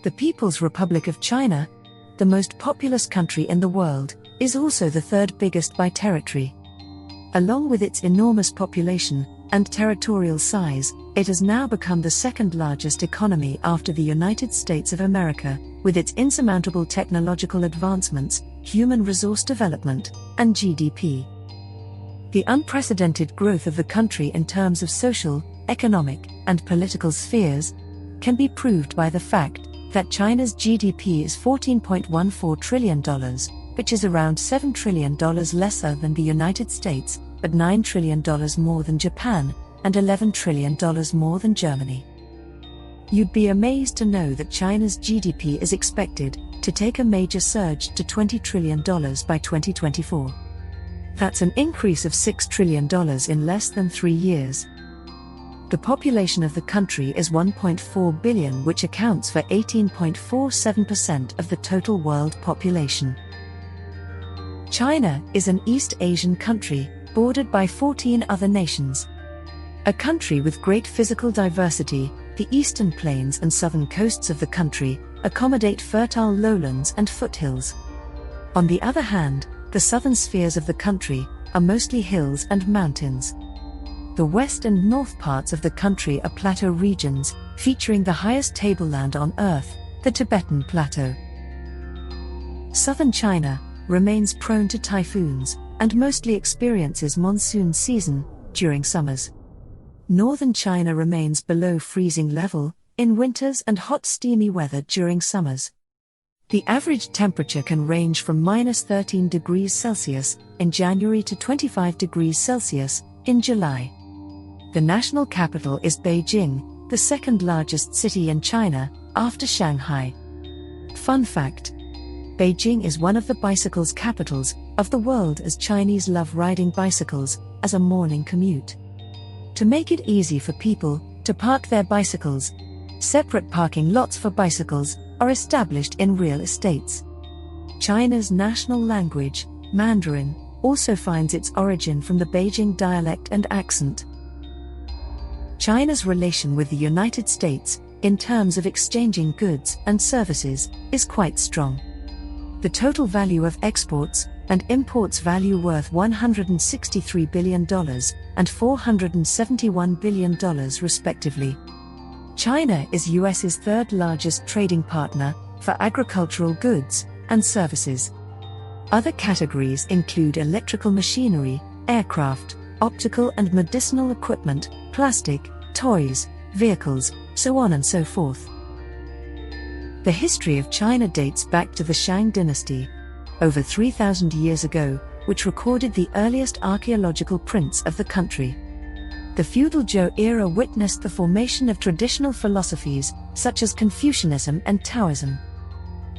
The People's Republic of China, the most populous country in the world, is also the third biggest by territory. Along with its enormous population and territorial size, it has now become the second largest economy after the United States of America, with its insurmountable technological advancements, human resource development, and GDP. The unprecedented growth of the country in terms of social, economic, and political spheres can be proved by the fact that China's GDP is $14.14 trillion, which is around $7 trillion lesser than the United States, but $9 trillion more than Japan, and $11 trillion more than Germany. You'd be amazed to know that China's GDP is expected to take a major surge to $20 trillion by 2024. That's an increase of $6 trillion in less than 3 years. The population of the country is 1.4 billion, which accounts for 18.47% of the total world population. China is an East Asian country, bordered by 14 other nations. A country with great physical diversity, the eastern plains and southern coasts of the country accommodate fertile lowlands and foothills. On the other hand, the southern spheres of the country are mostly hills and mountains. The west and north parts of the country are plateau regions, featuring the highest tableland on Earth, the Tibetan Plateau. Southern China remains prone to typhoons, and mostly experiences monsoon season during summers. Northern China remains below freezing level in winters and hot steamy weather during summers. The average temperature can range from -13 degrees Celsius in January to 25 degrees Celsius in July. The national capital is Beijing, the second largest city in China, after Shanghai. Fun fact: Beijing is one of the bicycles capitals of the world, as Chinese love riding bicycles as a morning commute. To make it easy for people to park their bicycles, separate parking lots for bicycles are established in real estates. China's national language, Mandarin, also finds its origin from the Beijing dialect and accent. China's relation with the United States, in terms of exchanging goods and services, is quite strong. The total value of exports and imports value worth $163 billion and $471 billion respectively. China is US's third largest trading partner for agricultural goods and services. Other categories include electrical machinery, aircraft, optical and medicinal equipment, plastic, toys, vehicles, so on and so forth. The history of China dates back to the Shang dynasty, over 3,000 years ago, which recorded the earliest archaeological prints of the country. The feudal Zhou era witnessed the formation of traditional philosophies such as Confucianism and Taoism.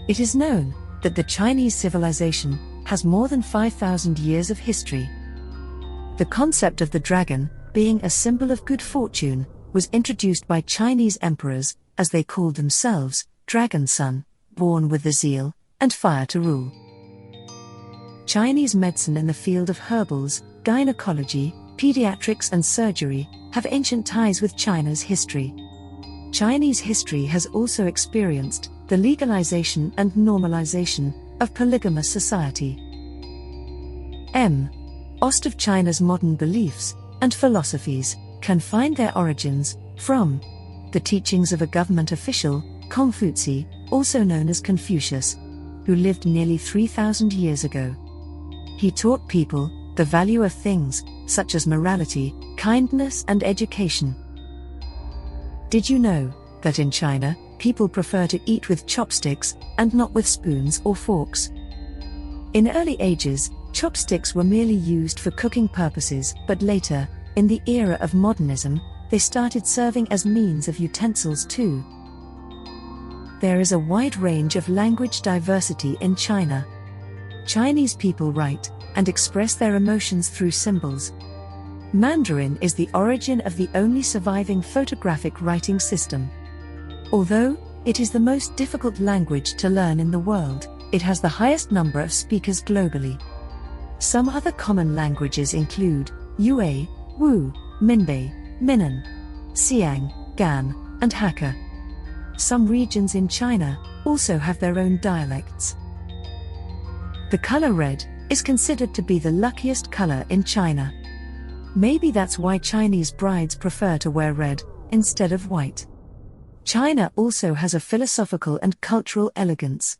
It is known that the Chinese civilization has more than 5,000 years of history. The concept of the dragon, being a symbol of good fortune, was introduced by Chinese emperors, as they called themselves, Dragon Son, born with the zeal and fire to rule. Chinese medicine in the field of herbals, gynecology, pediatrics and surgery have ancient ties with China's history. Chinese history has also experienced the legalization and normalization of polygamous society. Most of China's modern beliefs and philosophies can find their origins from the teachings of a government official, Confuci, also known as Confucius, who lived nearly 3,000 years ago. He taught people the value of things such as morality, kindness and education. Did you know that in China, people prefer to eat with chopsticks and not with spoons or forks? In early ages, chopsticks were merely used for cooking purposes, but later, in the era of modernism, they started serving as means of utensils too. There is a wide range of language diversity in China. Chinese people write and express their emotions through symbols. Mandarin is the origin of the only surviving photographic writing system. Although it is the most difficult language to learn in the world, it has the highest number of speakers globally. Some other common languages include Yue, Wu, Minbei, Minnan, Xiang, Gan, and Hakka. Some regions in China also have their own dialects. The color red is considered to be the luckiest color in China. Maybe that's why Chinese brides prefer to wear red instead of white. China also has a philosophical and cultural elegance.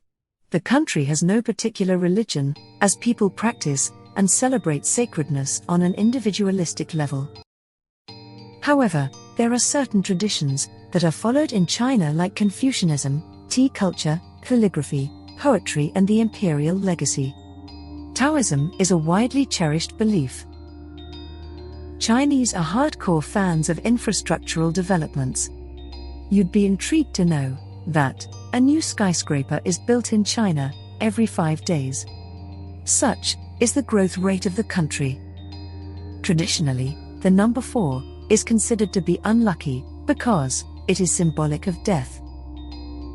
The country has no particular religion, as people practice and celebrate sacredness on an individualistic level. However, there are certain traditions that are followed in China, like Confucianism, tea culture, calligraphy, poetry, and the imperial legacy. Taoism is a widely cherished belief. Chinese are hardcore fans of infrastructural developments. You'd be intrigued to know that a new skyscraper is built in China every 5 days. Such is the growth rate of the country. Traditionally, the number 4 is considered to be unlucky because it is symbolic of death.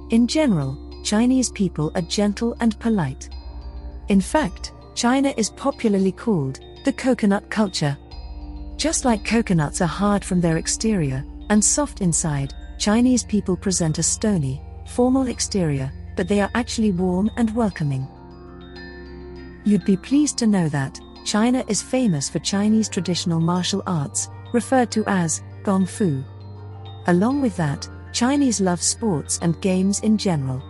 In general, Chinese people are gentle and polite. In fact, China is popularly called the coconut culture. Just like coconuts are hard from their exterior and soft inside, Chinese people present a stony, formal exterior, but they are actually warm and welcoming. You'd be pleased to know that China is famous for Chinese traditional martial arts, referred to as Gong Fu. Along with that, Chinese love sports and games in general.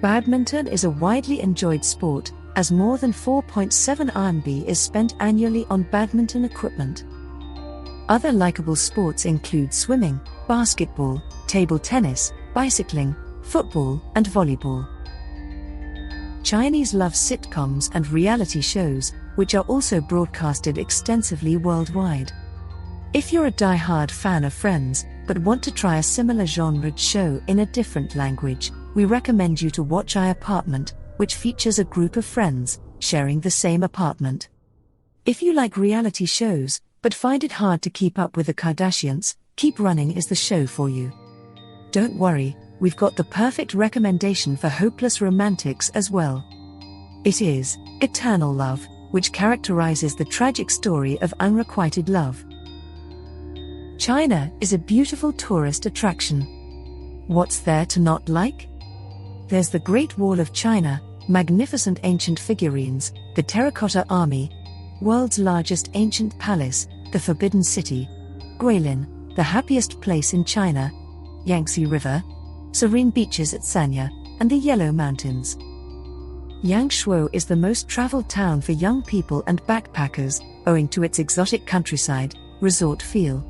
Badminton is a widely enjoyed sport, as more than 4.7 RMB is spent annually on badminton equipment. Other likable sports include swimming, basketball, table tennis, bicycling, football, and volleyball. Chinese love sitcoms and reality shows, which are also broadcasted extensively worldwide. If you're a die-hard fan of Friends, but want to try a similar genred show in a different language, we recommend you to watch iApartment, which features a group of friends sharing the same apartment. If you like reality shows, but find it hard to keep up with the Kardashians, Keep Running is the show for you. Don't worry, we've got the perfect recommendation for hopeless romantics as well. It is Eternal Love, which characterizes the tragic story of unrequited love. China is a beautiful tourist attraction. What's there to not like? There's the Great Wall of China, magnificent ancient figurines, the Terracotta Army, world's largest ancient palace, the Forbidden City, Guilin, the happiest place in China, Yangtze River, serene beaches at Sanya, and the Yellow Mountains. Yangshuo is the most traveled town for young people and backpackers, owing to its exotic countryside, resort feel.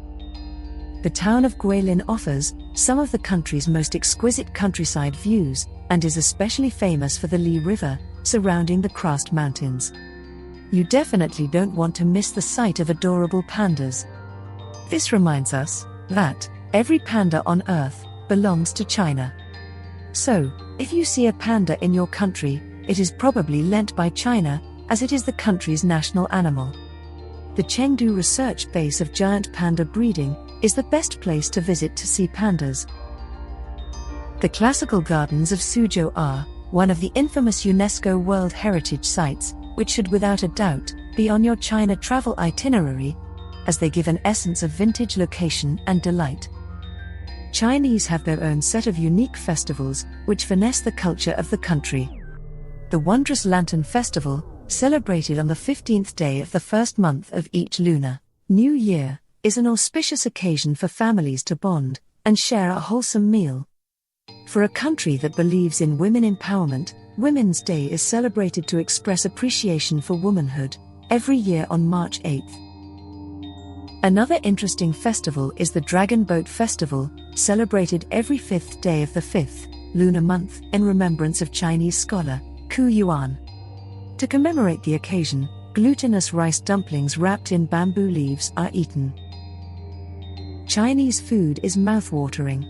The town of Guilin offers some of the country's most exquisite countryside views, and is especially famous for the Li River, surrounding the Krast Mountains. You definitely don't want to miss the sight of adorable pandas. This reminds us that every panda on Earth belongs to China. So, if you see a panda in your country, it is probably lent by China, as it is the country's national animal. The Chengdu research base of giant panda breeding is the best place to visit to see pandas. The classical gardens of Sujo are one of the infamous UNESCO World Heritage Sites, which should without a doubt be on your China travel itinerary, as they give an essence of vintage location and delight. Chinese have their own set of unique festivals, which finesse the culture of the country. The Wondrous Lantern Festival, celebrated on the 15th day of the first month of each lunar New Year, is an auspicious occasion for families to bond and share a wholesome meal. For a country that believes in women empowerment, Women's Day is celebrated to express appreciation for womanhood, every year on March 8th. Another interesting festival is the Dragon Boat Festival, celebrated every 5th day of the 5th lunar month in remembrance of Chinese scholar Ku Yuan. To commemorate the occasion, glutinous rice dumplings wrapped in bamboo leaves are eaten. Chinese food is mouth-watering.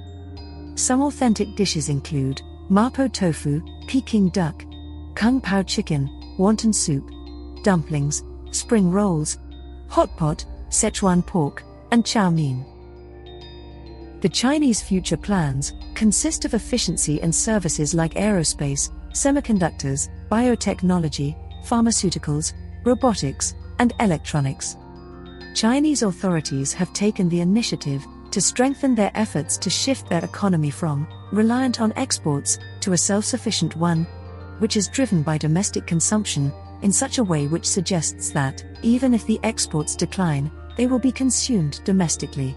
Some authentic dishes include mapo tofu, Peking duck, kung pao chicken, wonton soup, dumplings, spring rolls, hot pot, Sichuan pork, and chow mein. The Chinese future plans consist of efficiency in services like aerospace, semiconductors, biotechnology, pharmaceuticals, robotics, and electronics. Chinese authorities have taken the initiative to strengthen their efforts to shift their economy from reliant on exports, to a self-sufficient one, which is driven by domestic consumption, in such a way which suggests that, even if the exports decline, they will be consumed domestically.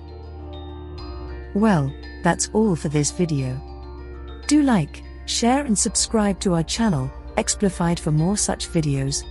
Well, that's all for this video. Do like, share and subscribe to our channel, Explified, for more such videos.